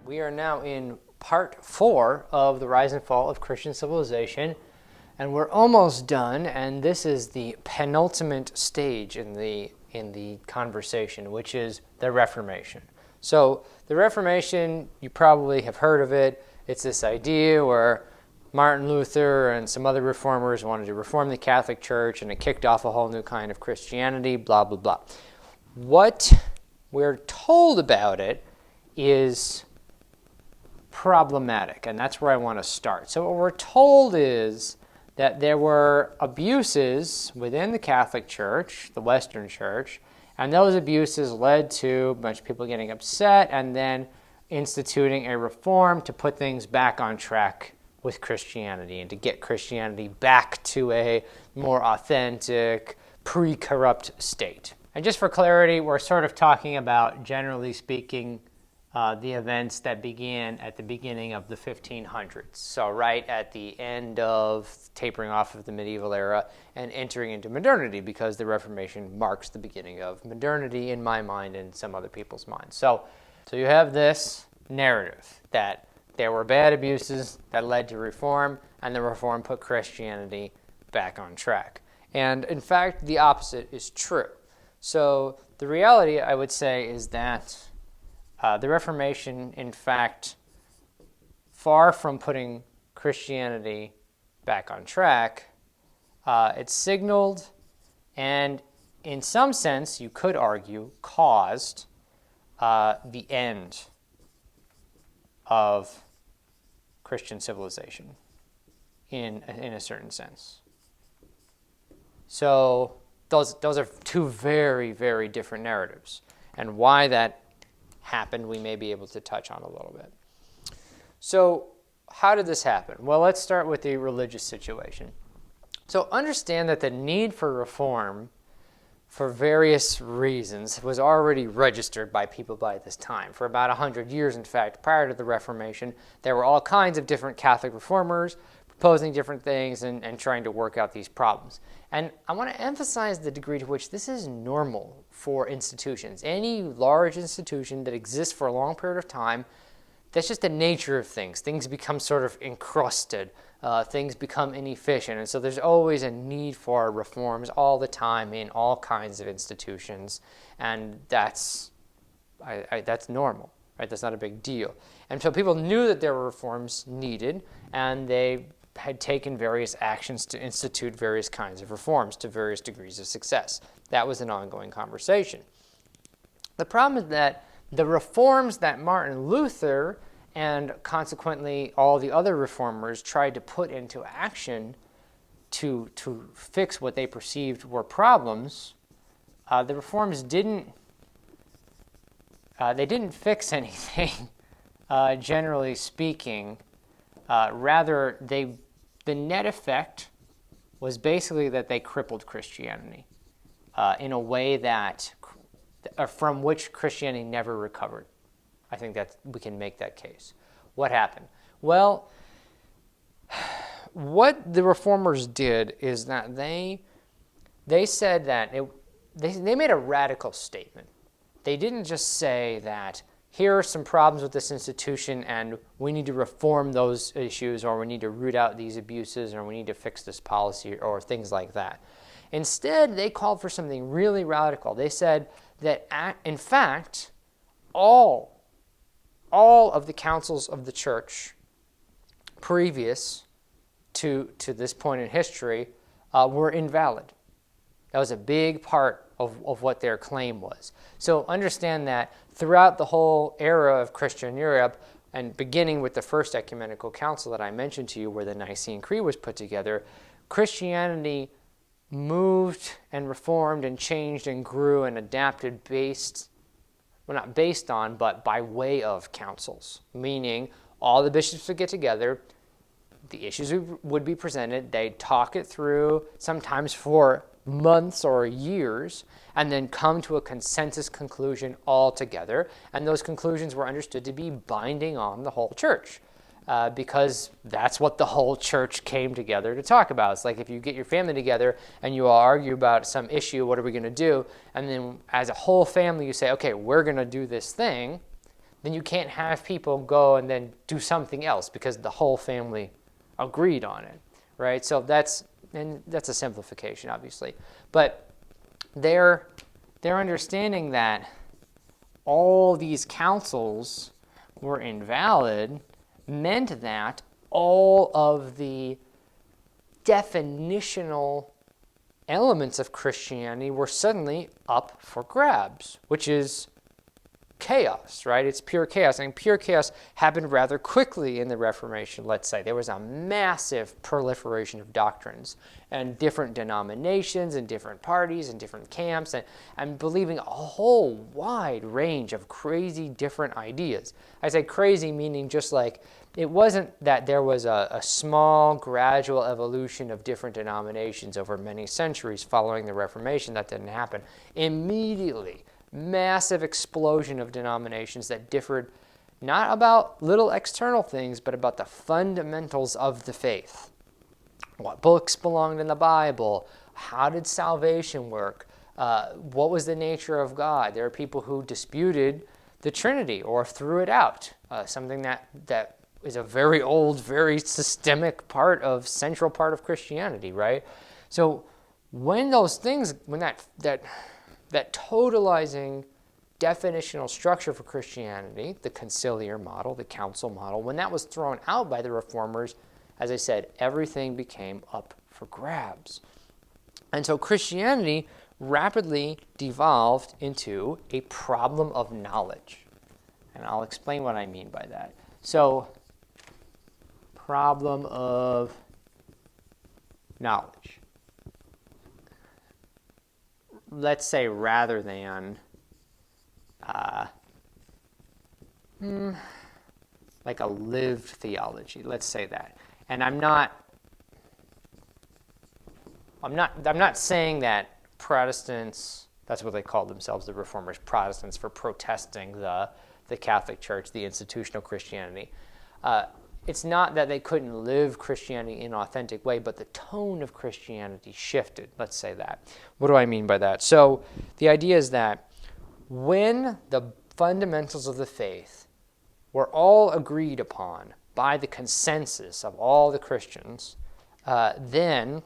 We are now in part 4 of the rise and fall of Christian civilization, and we're almost done, and this is the penultimate stage in the conversation, which is the Reformation. So the Reformation, you probably have heard of it. It's this idea where Martin Luther and some other reformers wanted to reform the Catholic Church, and it kicked off a whole new kind of Christianity, blah, blah, blah. What we're told about it is problematic, and that's where I want to start. So what we're told is that there were abuses within the Catholic Church, the Western Church, and those abuses led to a bunch of people getting upset and then instituting a reform to put things back on track with Christianity and to get Christianity back to a more authentic, pre-corrupt state. And just for clarity, we're sort of talking about, generally speaking, the events that began at the beginning of the 1500s. So right at the end of tapering off of the medieval era and entering into modernity, because the Reformation marks the beginning of modernity in my mind and some other people's minds. So you have this narrative that there were bad abuses that led to reform, and the reform put Christianity back on track. And in fact, the opposite is true. So the reality, I would say, is that the Reformation, in fact, far from putting Christianity back on track, it signaled and, in some sense, you could argue, caused the end of Christian civilization in a certain sense. So those are two very, very different narratives. And why that happened, we may be able to touch on a little bit. So how did this happen? Well, let's start with the religious situation. So understand that the need for reform for various reasons was already registered by people by this time. For about 100 years, in fact, prior to the Reformation, there were all kinds of different Catholic reformers proposing different things and trying to work out these problems. And I want to emphasize the degree to which this is normal for institutions. Any large institution that exists for a long period of time, that's just the nature of things. Things become sort of encrusted. Things become inefficient. And so there's always a need for reforms all the time in all kinds of institutions. And that's normal, right? That's not a big deal. And so people knew that there were reforms needed, and they had taken various actions to institute various kinds of reforms to various degrees of success. That was an ongoing conversation. The problem is that the reforms that Martin Luther and consequently all the other reformers tried to put into action to fix what they perceived were problems, the reforms didn't fix anything, generally speaking. Rather, the net effect was basically that they crippled Christianity in a way that from which Christianity never recovered. I think that we can make that case. What happened? Well, what the reformers did is that they said that they made a radical statement. They didn't just say that here are some problems with this institution and we need to reform those issues, or we need to root out these abuses, or we need to fix this policy, or things like that. Instead, they called for something really radical. They said that, in fact, all of the councils of the church previous to this point in history were invalid. That was a big part of what their claim was. So understand that throughout the whole era of Christian Europe, and beginning with the first ecumenical council that I mentioned to you, where the Nicene Creed was put together, Christianity moved and reformed and changed and grew and adapted not based on, but by way of councils, meaning all the bishops would get together, the issues would be presented, they'd talk it through, sometimes for months or years, and then come to a consensus conclusion all together. And those conclusions were understood to be binding on the whole church. because that's what the whole church came together to talk about. It's like if you get your family together and you all argue about some issue, what are we going to do? And then as a whole family, you say, okay, we're going to do this thing. then you can't have people go and then do something else because the whole family agreed on it, right? So that's a simplification, obviously. But their understanding that all these councils were invalid meant that all of the definitional elements of Christianity were suddenly up for grabs, which is chaos, right? It's pure chaos. And pure chaos happened rather quickly in the Reformation, let's say. There was a massive proliferation of doctrines and different denominations and different parties and different camps and believing a whole wide range of crazy different ideas. I say crazy meaning just like it wasn't that there was a small gradual evolution of different denominations over many centuries following the Reformation. That didn't happen. Immediately, massive explosion of denominations that differed not about little external things, but about the fundamentals of the faith. What books belonged in the Bible? How did salvation work? What was the nature of God? There are people who disputed the Trinity or threw it out, something that is a very old, very systemic central part of Christianity, right? So when those things, when that totalizing definitional structure for Christianity, the conciliar model, the council model, when that was thrown out by the reformers, as I said, everything became up for grabs. And so Christianity rapidly devolved into a problem of knowledge. And I'll explain what I mean by that. So, problem of knowledge. Let's say rather than like a lived theology. Let's say that. And I'm not saying that Protestants, that's what they called themselves, the Reformers, Protestants, for protesting the Catholic Church, the institutional Christianity. It's not that they couldn't live Christianity in an authentic way, but the tone of Christianity shifted. Let's say that. What do I mean by that? So the idea is that when the fundamentals of the faith were all agreed upon by the consensus of all the Christians, then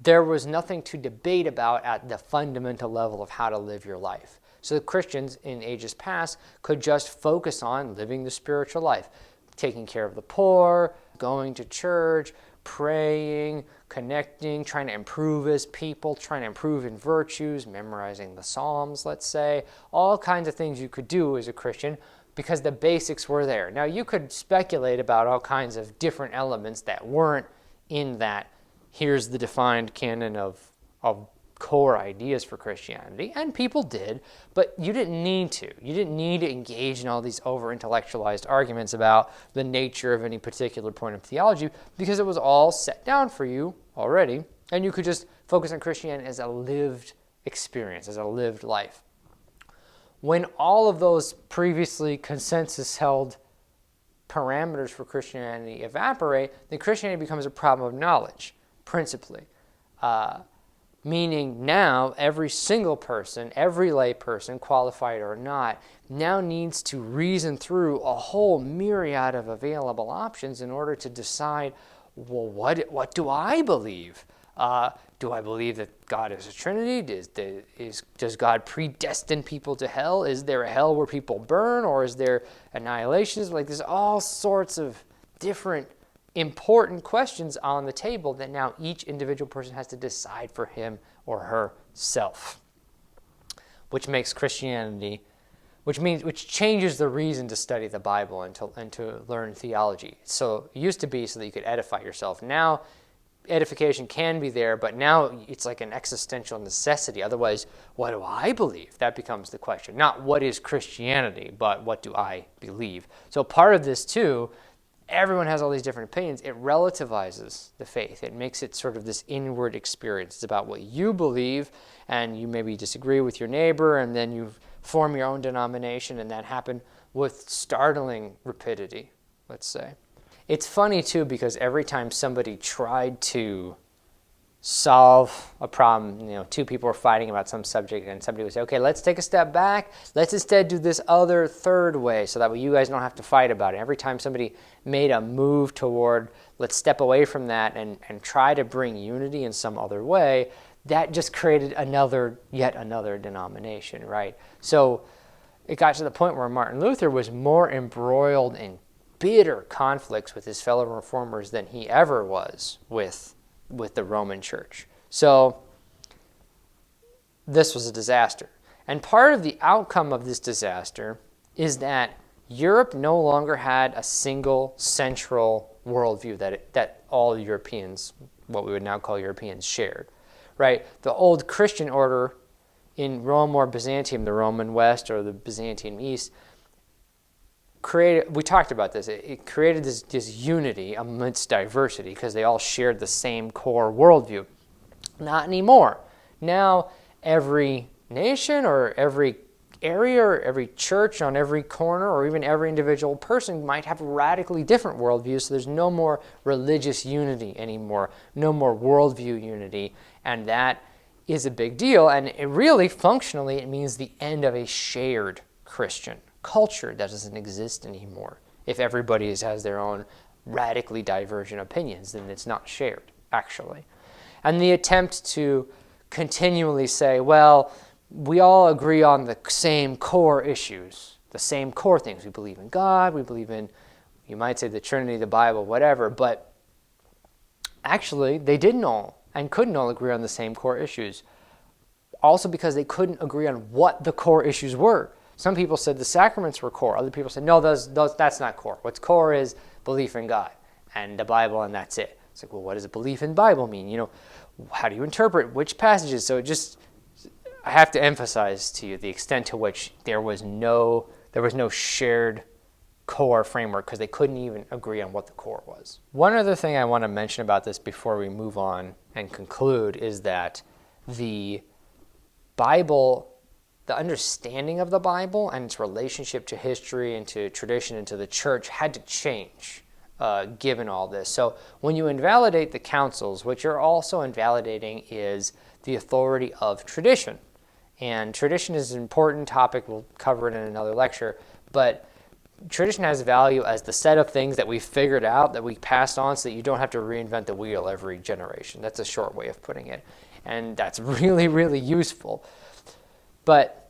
there was nothing to debate about at the fundamental level of how to live your life. So the Christians in ages past could just focus on living the spiritual life, taking care of the poor, going to church, praying, connecting, trying to improve as people, trying to improve in virtues, memorizing the Psalms, let's say, all kinds of things you could do as a Christian because the basics were there. Now, you could speculate about all kinds of different elements that weren't in that here's the defined canon of core ideas for Christianity, and people did, but you didn't need to. You didn't need to engage in all these over-intellectualized arguments about the nature of any particular point of theology because it was all set down for you already, and you could just focus on Christianity as a lived experience, as a lived life. When all of those previously consensus-held parameters for Christianity evaporate, then Christianity becomes a problem of knowledge, principally. Meaning now every single person, every lay person, qualified or not, now needs to reason through a whole myriad of available options in order to decide, well, what do I believe? Do I believe that God is a Trinity? Does God predestine people to hell? Is there a hell where people burn, or is there annihilationism? Like there's all sorts of different important questions on the table that now each individual person has to decide for him or herself, which makes Christianity, which changes the reason to study the Bible and to learn theology. So it used to be so that you could edify yourself. Now edification can be there, but now it's like an existential necessity. Otherwise, what do I believe? That becomes the question. Not what is Christianity, but what do I believe? So part of this too, everyone has all these different opinions. It relativizes the faith. It makes it sort of this inward experience. It's about what you believe, and you maybe disagree with your neighbor, and then you form your own denomination, and that happened with startling rapidity, let's say. It's funny, too, because every time somebody tried to solve a problem. Two people were fighting about some subject, and somebody would say, okay, let's take a step back. Let's instead do this other third way, so that way you guys don't have to fight about it. Every time somebody made a move toward, let's step away from that and try to bring unity in some other way, that just created yet another denomination, right? So it got to the point where Martin Luther was more embroiled in bitter conflicts with his fellow reformers than he ever was with the Roman Church. So this was a disaster. And part of the outcome of this disaster is that Europe no longer had a single central worldview that all Europeans, what we would now call Europeans, shared. Right? The old Christian order in Rome or Byzantium, the Roman West or the Byzantine East, we talked about this, it created this unity amidst diversity because they all shared the same core worldview. Not anymore. Now every nation or every area or every church on every corner or even every individual person might have radically different worldviews, so there's no more religious unity anymore, no more worldview unity, and that is a big deal, and it really, functionally, it means the end of a shared Christian culture that doesn't exist anymore. If everybody has their own radically divergent opinions, then it's not shared, actually. And the attempt to continually say, well, we all agree on the same core issues, the same core things. We believe in God, we believe in, you might say, the Trinity, the Bible, whatever, but actually they didn't all and couldn't all agree on the same core issues. Also because they couldn't agree on what the core issues were. Some people said the sacraments were core. Other people said, no, that's not core. What's core is belief in God and the Bible, and that's it. It's like, well, what does a belief in the Bible mean? How do you interpret which passages? So I have to emphasize to you the extent to which there was no shared core framework because they couldn't even agree on what the core was. One other thing I want to mention about this before we move on and conclude is that the Bible, the understanding of the Bible and its relationship to history and to tradition and to the church had to change given all this. So when you invalidate the councils, what you're also invalidating is the authority of tradition. And tradition is an important topic. We'll cover it in another lecture. But tradition has value as the set of things that we figured out, that we passed on, so that you don't have to reinvent the wheel every generation. That's a short way of putting it. And that's really, really useful. But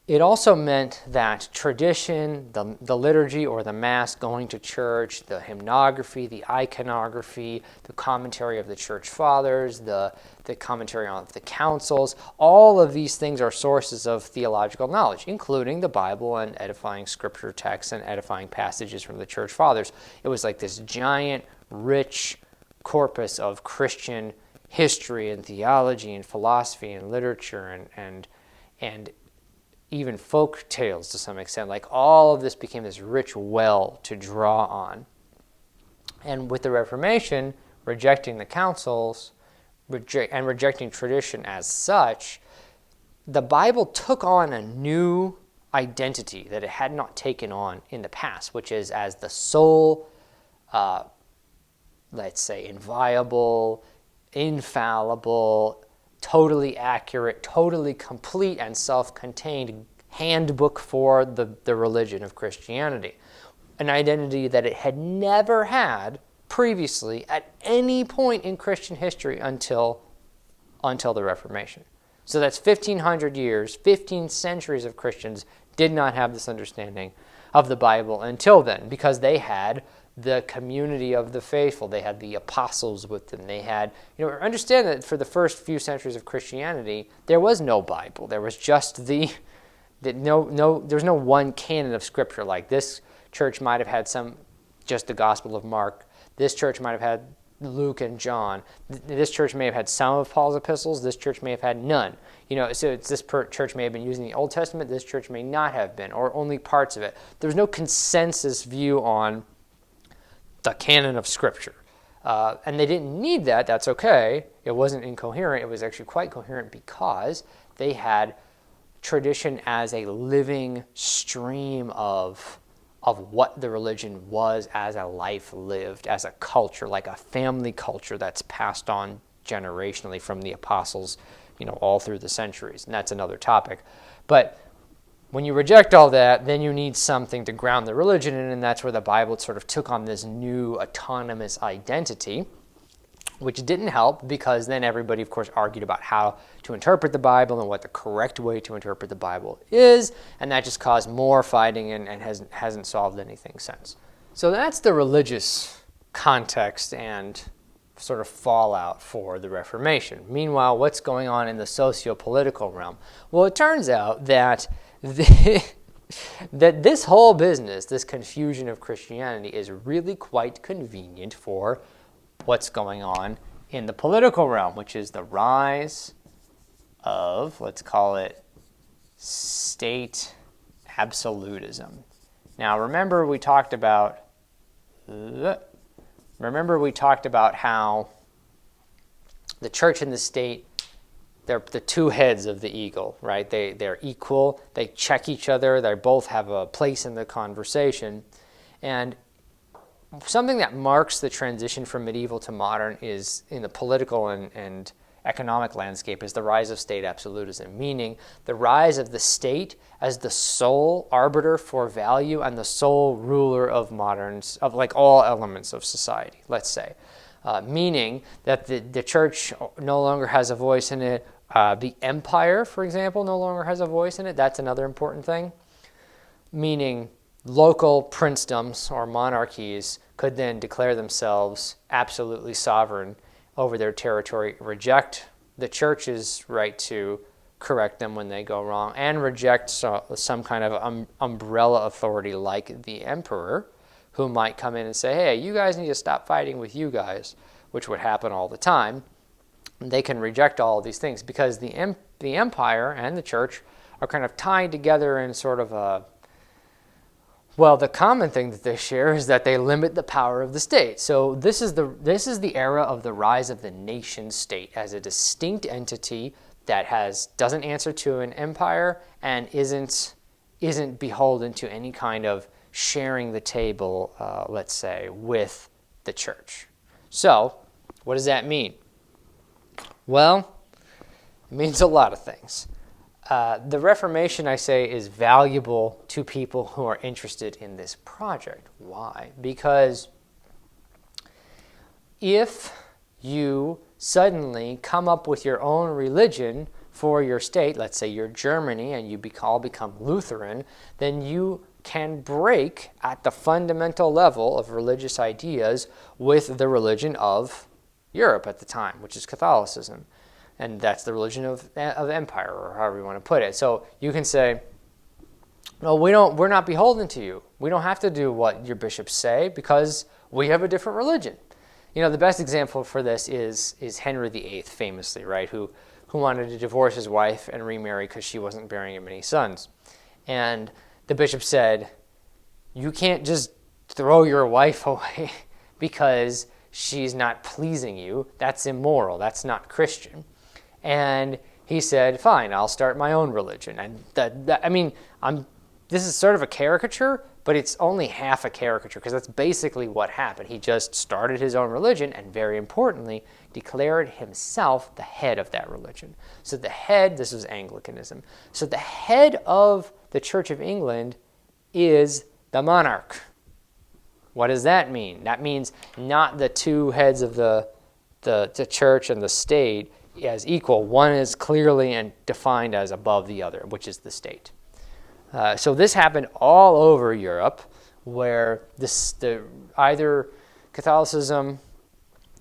it also meant that tradition, the liturgy or the Mass, going to church, the hymnography, the iconography, the commentary of the church fathers, the commentary on the councils, all of these things are sources of theological knowledge, including the Bible and edifying scripture texts and edifying passages from the church fathers. It was like this giant, rich corpus of Christian history and theology and philosophy and literature and even folk tales to some extent. Like all of this became this rich well to draw on. And with the Reformation, rejecting the councils and rejecting tradition as such, the Bible took on a new identity that it had not taken on in the past, which is as the sole, let's say, inviolable, infallible, totally accurate, totally complete, and self-contained handbook for the religion of Christianity. An identity that it had never had previously at any point in Christian history until the Reformation. So that's 1,500 years, 15 centuries of Christians did not have this understanding of the Bible until then, because they had the community of the faithful. They had the apostles with them. They had, understand that for the first few centuries of Christianity, there was no Bible. There was just there's no one canon of Scripture. Like this church might have had just the Gospel of Mark. This church might have had Luke and John. This church may have had some of Paul's epistles. This church may have had none. So this church may have been using the Old Testament. This church may not have been, or only parts of it. There was no consensus view on the canon of Scripture. And they didn't need that. That's okay. It wasn't incoherent. It was actually quite coherent because they had tradition as a living stream of what the religion was as a life lived, as a culture, like a family culture that's passed on generationally from the apostles, all through the centuries. And that's another topic. But when you reject all that, then you need something to ground the religion in, and that's where the Bible sort of took on this new autonomous identity, which didn't help because then everybody, of course, argued about how to interpret the Bible and what the correct way to interpret the Bible is, and that just caused more fighting and hasn't solved anything since. So that's the religious context and sort of fallout for the Reformation. Meanwhile, what's going on in the socio-political realm? Well, it turns out that that this whole business, this confusion of Christianity, is really quite convenient for what's going on in the political realm, which is the rise of, let's call it, state absolutism. Now, remember we talked about how the church and the state, they're the two heads of the eagle, right? They're equal. They check each other. They both have a place in the conversation. And something that marks the transition from medieval to modern is in the political and economic landscape is the rise of state absolutism, meaning the rise of the state as the sole arbiter for value and the sole ruler of all elements of society, let's say. Meaning that the church no longer has a voice in it. The empire, for example, no longer has a voice in it. That's another important thing. Meaning local princedoms or monarchies could then declare themselves absolutely sovereign over their territory, reject the church's right to correct them when they go wrong, and reject some kind of umbrella authority like the emperor, who might come in and say, hey, you guys need to stop fighting with you guys, which would happen all the time. They can reject all of these things because the empire and the church are kind of tied together in sort of a, well, the common thing that they share is that they limit the power of the state. So this is the era of the rise of the nation state as a distinct entity that doesn't answer to an empire and isn't beholden to any kind of sharing the table, let's say, with the church. So what does that mean? Well, it means a lot of things. The Reformation, I say, is valuable to people who are interested in this project. Why? Because if you suddenly come up with your own religion for your state, let's say you're Germany and you all become Lutheran, then you can break at the fundamental level of religious ideas with the religion of Europe at the time, which is Catholicism. And that's the religion of empire, or however you want to put it. So you can say, no, we're not beholden to you. We don't have to do what your bishops say because we have a different religion. The best example for this is Henry VIII, famously, right, who wanted to divorce his wife and remarry because she wasn't bearing him any sons. And the bishop said, you can't just throw your wife away because she's not pleasing you. That's immoral. That's not Christian. And he said, fine, I'll start my own religion. And this is sort of a caricature, but it's only half a caricature because that's basically what happened. He just started his own religion and, very importantly, declared himself the head of that religion. So this was Anglicanism. So the head of the Church of England is the monarch. What does that mean? That means not the two heads of the church and the state as equal. One is clearly and defined as above the other, which is the state. So this happened all over Europe, where either Catholicism,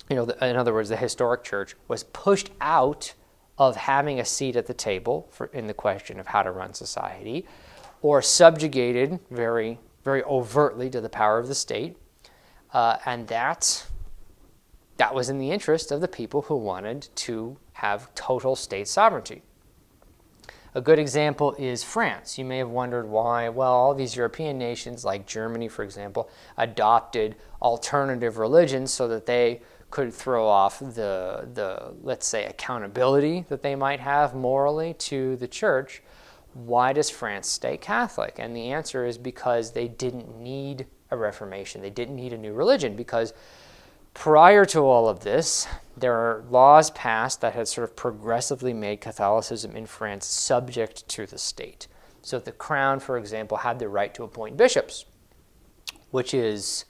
in other words, the historic church, was pushed out of having a seat at the table in the question of how to run society, or subjugated very, very overtly to the power of the state, and that was in the interest of the people who wanted to have total state sovereignty. A good example is France. You may have wondered why, well, all these European nations, like Germany, for example, adopted alternative religions so that they could throw off the let's say, accountability that they might have morally to the church. Why does France stay Catholic? And the answer is because they didn't need a Reformation. They didn't need a new religion because Prior to all of this, there are laws passed that had sort of progressively made Catholicism in France subject to the state. So the crown, for example, had the right to appoint bishops, which is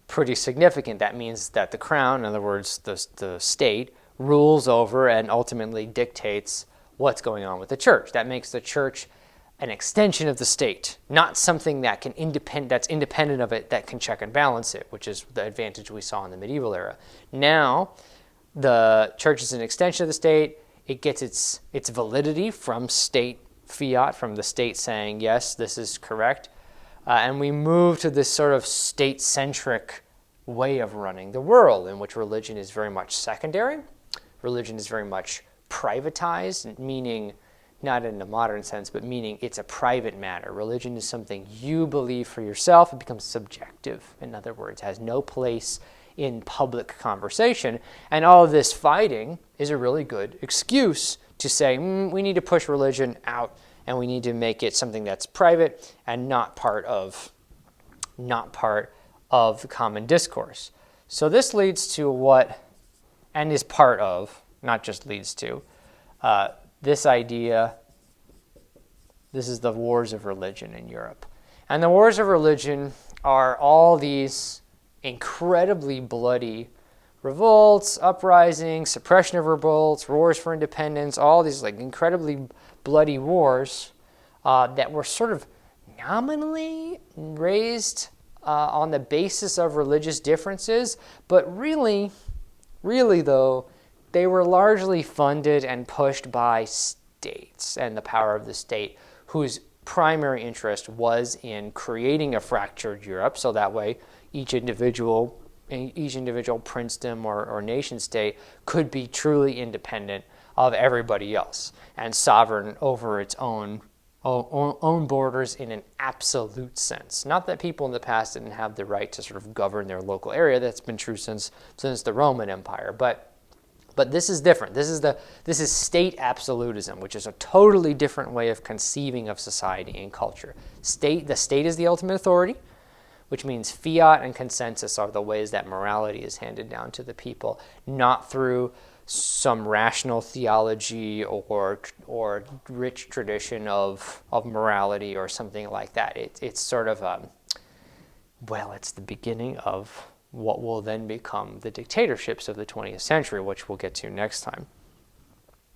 pretty significant. That means that the crown, in other words, the state, rules over and ultimately dictates what's going on with the church. That makes the church an extension of the state, not something that that's independent of it, that can check and balance it, which is the advantage we saw in the medieval era. Now, the church is an extension of the state. It gets its validity from state fiat, from the state saying, yes, this is correct. And we move to this sort of state-centric way of running the world, in which religion is very much secondary. Religion is very much privatized, meaning, not in the modern sense, but meaning it's a private matter. Religion is something you believe for yourself. It becomes subjective. In other words, has no place in public conversation. And all of this fighting is a really good excuse to say, we need to push religion out, and we need to make it something that's private and not part of the common discourse. So this leads to what, and is part of, not just leads to, this idea. This is the wars of religion in Europe. And the wars of religion are all these incredibly bloody revolts, uprisings, suppression of revolts, wars for independence, all these like incredibly bloody wars that were sort of nominally raised on the basis of religious differences, but really though, they were largely funded and pushed by states and the power of the state, whose primary interest was in creating a fractured Europe, so that way each individual princedom or nation state could be truly independent of everybody else and sovereign over its own borders in an absolute sense. Not that people in the past didn't have the right to sort of govern their local area. That's been true since the Roman Empire. But this is different. This is state absolutism, which is a totally different way of conceiving of society and culture. The state is the ultimate authority, which means fiat and consensus are the ways that morality is handed down to the people, not through some rational theology or rich tradition of morality or something like that. It's sort of, it's the beginning of what will then become the dictatorships of the 20th century, which we'll get to next time.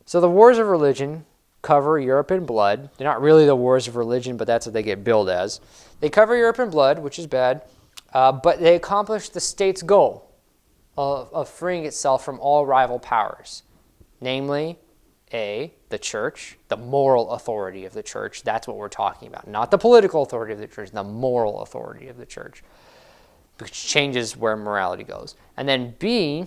So the wars of religion cover Europe in blood. They're not really the wars of religion, but that's what they get billed as. They cover Europe in blood, which is bad, but they accomplish the state's goal of freeing itself from all rival powers, namely, the church, the moral authority of the church. That's what we're talking about. Not the political authority of the church, the moral authority of the church, which changes where morality goes. And then B,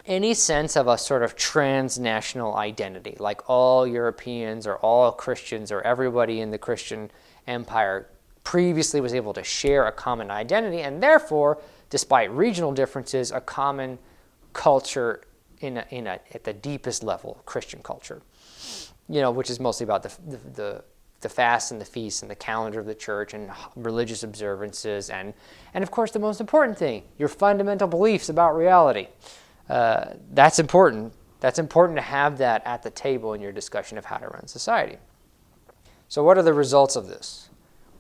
any sense of a sort of transnational identity, like all Europeans or all Christians or everybody in the Christian empire previously was able to share a common identity, and therefore, despite regional differences, a common culture at the deepest level, Christian culture, which is mostly about the fasts and the feasts and the calendar of the church and religious observances and of course the most important thing, your fundamental beliefs about reality. That's important. That's important to have that at the table in your discussion of how to run society. So what are the results of this?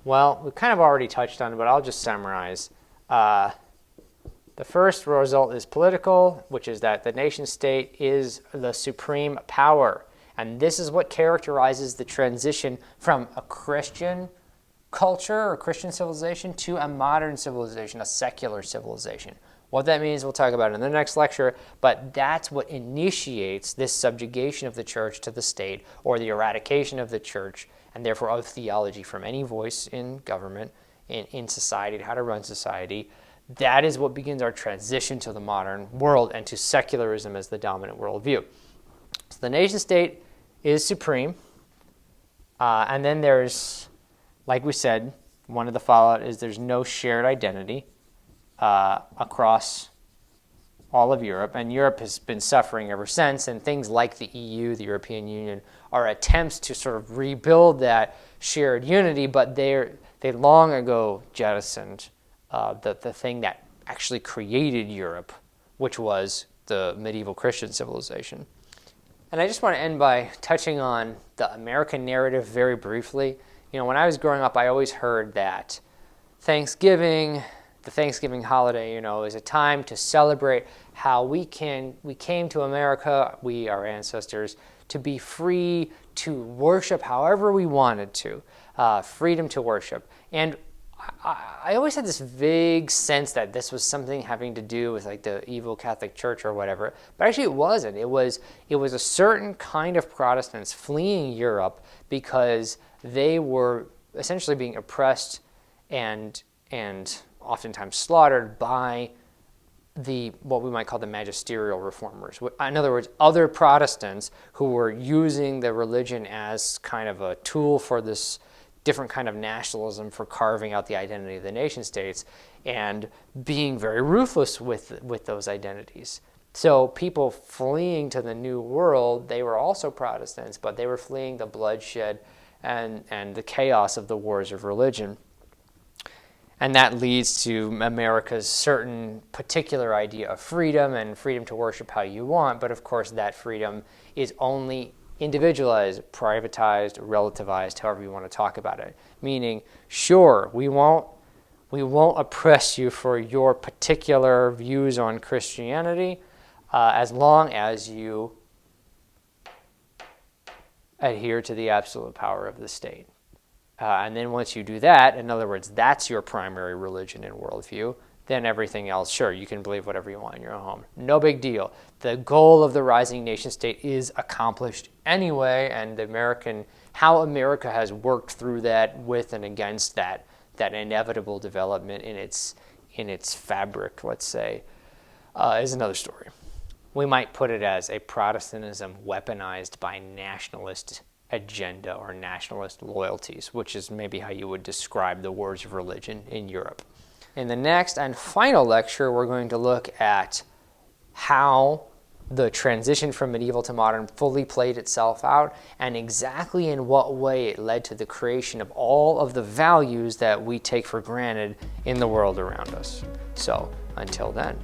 Well, we kind of already touched on it, but I'll just summarize. The first result is political, which is that the nation state is the supreme power. And this is what characterizes the transition from a Christian culture or Christian civilization to a modern civilization, a secular civilization. What that means, we'll talk about in the next lecture, but that's what initiates this subjugation of the church to the state, or the eradication of the church, and therefore of theology from any voice in government, in society, how to run society. That is what begins our transition to the modern world and to secularism as the dominant worldview. So the nation state is supreme, and then there's, like we said, one of the fallout is there's no shared identity across all of Europe, and Europe has been suffering ever since, and things like the EU, the European Union, are attempts to sort of rebuild that shared unity, but they long ago jettisoned the thing that actually created Europe, which was the medieval Christian civilization. And I just want to end by touching on the American narrative very briefly. You know, when I was growing up, I always heard that Thanksgiving, the Thanksgiving holiday, you know, is a time to celebrate how we came to America, we, our ancestors, to be free to worship however we wanted to, freedom to worship. And I always had this vague sense that this was something having to do with like the evil Catholic Church or whatever, but actually it wasn't. It was a certain kind of Protestants fleeing Europe because they were essentially being oppressed and oftentimes slaughtered by what we might call the magisterial reformers. In other words, other Protestants who were using the religion as kind of a tool for this different kind of nationalism, for carving out the identity of the nation states and being very ruthless with those identities. So people fleeing to the New World, they were also Protestants, but they were fleeing the bloodshed and the chaos of the wars of religion. And that leads to America's certain particular idea of freedom and freedom to worship how you want. But of course, that freedom is only individualized, privatized, relativized, however you want to talk about it. Meaning, sure, we won't oppress you for your particular views on Christianity as long as you adhere to the absolute power of the state. And then once you do that, in other words, that's your primary religion and worldview, then everything else, sure, you can believe whatever you want in your own home. No big deal. The goal of the rising nation state is accomplished anyway, and how America has worked through that with and against that inevitable development in its fabric, let's say, is another story. We might put it as a Protestantism weaponized by nationalist agenda or nationalist loyalties, which is maybe how you would describe the wars of religion in Europe. In the next and final lecture, we're going to look at how the transition from medieval to modern fully played itself out and exactly in what way it led to the creation of all of the values that we take for granted in the world around us. So, until then.